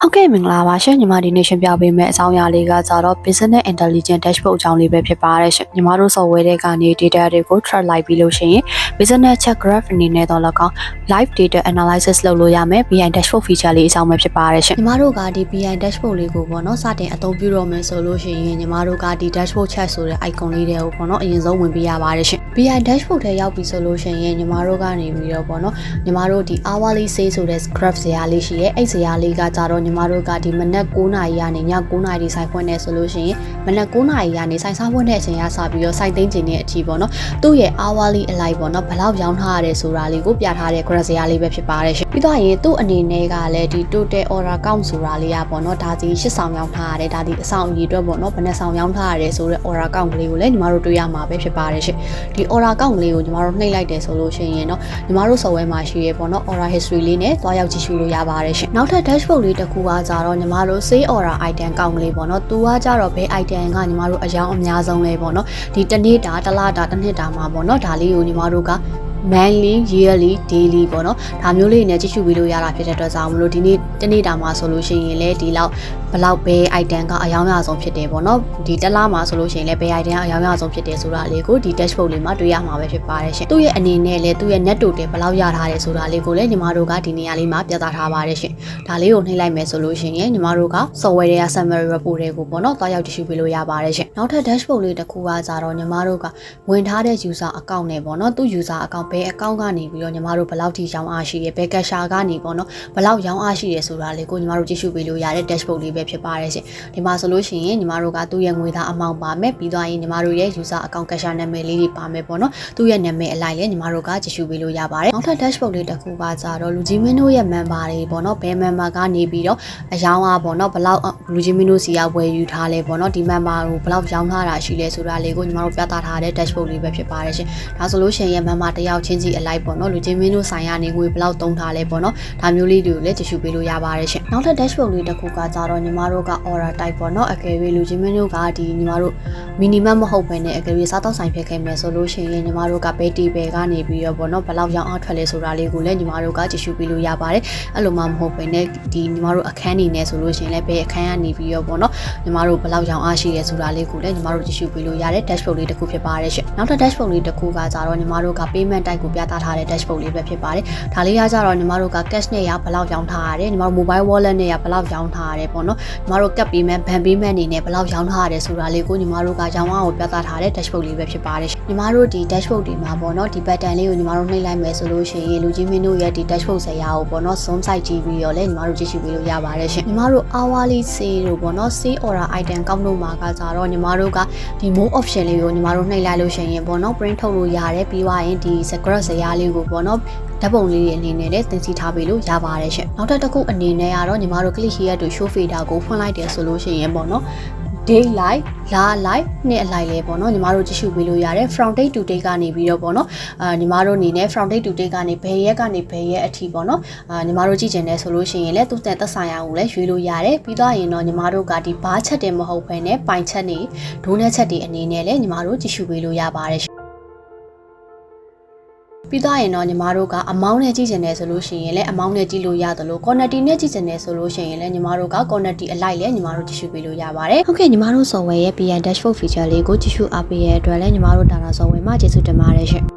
ဟုတ်ကဲ့မင်္ဂလာပါရှင်ညီမဒီနေ့ရှင်းပြပေးမယ့်အကြောင်းအရာလေးကကြတော့ Business Intelligence Dashboard အကြောင်းလေးပဲဖြစ်ပါတယ်ရှင်ညီမတို့ software တွေကနေ data တွေကို track လိုက်ပြီးလို့ရှိရင် Business Check Graph အနေနဲ့တော့လည်းကောင်း Live Data Analysis လုပ်လို့ရမယ် BI Dashboard feature လေးအကြောင်းပဲဖြစ်ပါတယ်ရှင်ညီမတို့ကဒီ BI Dashboard လေးကိုပေါ့နော်စတင်အသုံးပြုတော့မယ်ဆိုလို့ရှိရင်ညီမတို့ကဒီ Dashboard Check ဆိုတဲ့ icon လေးတွေကိုပေါ့နော်အရင်ဆုံးဝင်ပေးရပါတယ်ရှင် BI Dashboard ထဲရောက်ပြီဆိုလို့ရှိရင်ညီမတို့ကနေပြီးတော့ပေါ့နော်ညီမတို့ဒီ hourly sale ဆိုတဲ့ graph ဇာတ်လေးရှိရဲ့အဲ့ဇာတ်လေးကကြတော့ညီမတို့ကဒီမနက်9:00နာရီကနေည9:00နာရီဆိုင်ဖွင့်နေဆိုလို့ရှိရင်မနက်9:00နာရီကနေဆိုင်စားဖွင့်တဲ့အချိန်ကစပြီးတော့စိုက်သိမ်းခြင်းနဲ့အထိပေါ့နော်သူ့ရဲ့ hourly အလိုက်ပေါ့နော်ဘယ်လောက်ရောင်းထားရတယ်ဆိုတာလေးကိုပြထားတဲ့ graph ဇာတ်လေးပဲဖြစ်ပါတယ်ရှင်ပြီးတော့ရင်သူ့အနေနဲ့ကလည်းဒီ total order count ဆိုတာလေးကပေါ့နော်ဒါစီ8ဆောင်ရောင်းထားရတယ်ဒါဒီအဆောင်အကြီးအတွက်ပေါ့နော်ဘယ်နှဆောင်ရောင်းထားရတယ်ဆိုတဲ့ order count ကလေးကိုလည်းညီမတို့တွေ့ရမှာပဲဖြစ်ပါတယ်ရှင်ဒီ order count ကလေးကိုညီမတို့နှိပ်လိုက်တယ်ဆိုလို့ရှိရင်တော့ညီမတို့ software မှာရှိရဲပေါ့နော် order history လေးနဲ့တွားရောက်ကြည့်ရှုလို့ရပါတယ်ရှင်နောက်ထပ် dashboard လေးတစ်ခုကကြတော့ညီမတို့ sale order item ကောင်းကလေးပေါ့နော်သူကကြတော့ဘယ် item ကညီမတို့အယောင်အများဆုံးလဲပေါ့နော်ဒီတစ်နေ့တာတစ်လတာတစ်နှစ်တာမှာပေါ့နော်ဒါလေးကိုညီမတို့ကmonthly yearly daily ပေါ့နော်ဒါမျိုးလေးနဲ့ကြည့်ရှုပြီးလို့ရတာဖြစ်တဲ့အတွက်ကြောင့်မလို့ဒီနေ့တနေ့တာမှာဆိုလို့ရှိရင်လည်းဒီလောက်ဘလောက်ပဲ item ကအယောင်အများဆုံးဖြစ်တယ်ပေါ့နော်ဒီတစ်လမှာဆိုလို့ရှိရင်လည်းဘယ် item ကအယောင်အများဆုံးဖြစ်တယ်ဆိုတာလေးကိုဒီ dashboard လေးမှာတွေ့ရမှာပဲဖြစ်ပါတယ်ရှင်သူ့ရဲ့အနေနဲ့လည်းသူ့ရဲ့ net total ဘလောက်ရထားတယ်ဆိုတာလေးကိုလည်းညီမတို့ကဒီနေရာလေးမှာပြသထားပါတယ်ရှင်ဒါလေးကိုနှိပ်လိုက်မယ်ဆိုလို့ရှိရင်ညီမတို့က software တွေက summary report တွေကိုပေါ့နော်တွားရောက်ကြည့်ရှုပြီးလို့ရပါတယ်ရှင်နောက်ထပ် dashboard လေးတစ်ခုကကြတော့ညီမတို့ကဝင်ထားတဲ့ user account နဲ့ပေါ့နော်သူ့ user account ဘယ် account ကနေပြီးတော့ညီမတို့ဘယ်လောက်ထိရောင်းအားရှိရဘယ် cash ကနေပေါ့နော်ဘယ်လောက်ရောင်းအားရှိရဆိုတာလေးကိုညီမတို့ကြည့်ရှုပေးလို့ရတဲ့ dashboard လေးပဲဖြစ်ပါတယ်ရှင်ဒီမှာဆိုလို့ရှိရင်ညီမတို့ကသူ့ရဲ့ငွေသားအမောင့်ပါမယ်ပြီးတော့ရင်ညီမတို့ရဲ့ user account cash နာမည်လေးတွေပါမယ်ပေါ့နော်သူ့ရဲ့နာမည်အလိုက်လည်းညီမတို့ကကြည့်ရှုပေးလို့ရပါတယ်နောက်ထပ် dashboard လေးတစ်ခုကကြတော့လူကြီးမင်းတို့ရဲ့ member တွေပေါ့နော်ဘယ် member ကနေပြီးတော့အယောင်းအားပေါ့နော်ဘယ်လောက်လူကြီးမင်းတို့စီကဝယ်ယူထားလဲပေါ့နော်ဒီ member ကိုဘယ်လောက်ရောင်းထားတာရှိလဲဆိုတာလေးကိုညီမတို့ပြသထားတဲ့ dashboard လေးပဲဖြစ်ပါတယ်ရှင်ဒါဆိုလို့ရှိရင် member တယောက်ချင်းစီအလိုက်ပေါ့နော်လူချင်းမင်းတို့ဆိုင်ရနေငွေဘယ်လောက်သုံးထားလဲပေါ့နော်ဒါမျိုးလေးတွေကိုလည်းကြည့်ရှုပေးလို့ရပါတယ်ရှင်နောက်ထပ် dashboard လေးတစ်ခုကကြတော့ညီမတို့က order type ပေါ့နော်အကယ်၍လူချင်းမင်းတို့ကဒီညီမတို့ minimum မဟုတ်ဘဲနဲ့အကယ်၍စားတော့ဆိုင်ဖြစ်ခဲ့မယ်ဆိုလို့ရှိရင်ညီမတို့ကဘယ်တီဘယ်ကနေပြီးတော့ပေါ့နော်ဘယ်လောက်ရောင်းအားထွက်လဲဆိုတာလေးကိုလည်းညီမတို့ကကြည့်ရှုပေးလို့ရပါတယ်အဲ့လိုမှမဟုတ်ဘဲနဲ့ဒီညီမတို့အခန်းနေနေဆိုလို့ရှိရင်လည်းဘယ်အခန်းကနေပြီးတော့ပေါ့နော်ညီမတို့ဘယ်လောက်ရောင်းအားရှိရဲဆိုတာလေးကိုလည်းညီမတို့ကြည့်ရှုပေးလို့ရတဲ့ dashboard လေးတစ်ခုဖြစ်ပါတယ်ရှင်နောက်ထပ် dashboard လေးတစ်ခုကကြတော့ညီမတို့က payment type ကိုပြသထားတဲ့ dashboard လေးပဲဖြစ်ပါတယ်ဒါလေးကကြတော့ညီမတို့က cash နဲ့ရဘယ်လောက်ရောင်းထားရတယ်ညီမတို့ mobile wallet နဲ့ရဘယ်လောက်ရောင်းထားရတယ်ပေါ့နော်ညီမတို့ cap payment ban payment အနေနဲ့ဘယ်လောက်ရောင်းထားရတယ်ဆိုတာလေးကိုညီမတို့ကရောင်းအားကိုပြသထားတဲ့ dashboard လေးပဲဖြစ်ပါတယ်ညီမတို့ဒီ dashboard ဒီမှာပေါ့နော်ဒီ button လေးကိုညီမတို့နှိပ်လိုက်မယ်ဆိုလို့ရှိရင်လူကြီးမင်းတို့ရဲ့ဒီ dashboard ဇာတ်ကိုပေါ့နော် zoom site ကြည့်ပြီးတော့လည်းညီမတို့ကြည့်ရှုပေးလို့ရပါတယ်ရှင်ညီမတို့ hourly sale တို့ပေါ့နော် sale order item ကောက်လို့မှာကကြတော့ညီမတို့ကဒီ more option လေးကိုညီမတို့နှိပ်လိုက်လို့ရှိရင်ပေါ့နော် print ထုတ်လို့ရတယ်ပြီးသွားရင်ဒီ graph ဇာတ်လေးကိုပေါ့နော်ဓာတ်ပုံလေးတွေအနေနဲ့လည်းသင်စီထားပေးလို့ရပါတယ်ရှင်နောက်တစ်ခုအနေနဲ့ကတော့ညီမတို့ click here to show fader ကိုဖွင့်လိုက်တယ်ဆိုလို့ရှိရင်ပေါ့နော် day light လာ light နှစ်အလိုက်လဲပေါ့နော်ညီမတို့ကြည့်ရှုပေးလို့ရတယ် from date to date ကနေပြီးတော့ပေါ့နော်ညီမတို့အနေနဲ့ from date to date ကနေဘယ်ရက်ကနေဘယ်ရက်အထိပေါ့နော်ညီမတို့ကြည့်ကျင်တယ်ဆိုလို့ရှိရင်လည်းသူ့သက်ဆိုင်ရာကိုလည်းရွေးလို့ရတယ်ပြီးတော့ရင်တော့ညီမတို့ကဒီဘားချက်တင်မဟုတ်ဘဲနဲ့ပိုင်ချက်နေဒိုးနဲ့ချက်တွေအနေနဲ့လည်းညီမတို့ကြည့်ရှုပေးလို့ရပါတယ်ပြီးတော့ရင်တော့ညီမတို့ကအမောင်းနဲ့ကြည့်ကျင်တယ်ဆိုလို့ရှိရင်လည်းအမောင်းနဲ့ကြည့်လို့ရတယ်လို့ quantity နဲ့ကြည့်ကျင်တယ်ဆိုလို့ရှိရင်လည်းညီမတို့က quantity အလိုက်လည်းညီမတို့ကြည့်ရှုပေးလို့ရပါတယ်ဟုတ်ကဲ့ညီမတို့ software ရဲ့ BI dashboard feature လေးကိုကြည့်ရှုအားပေးရတဲ့အတွက်လည်းညီမတို့ Data software မှာကျေးဇူးတင်ပါတယ်ရှင်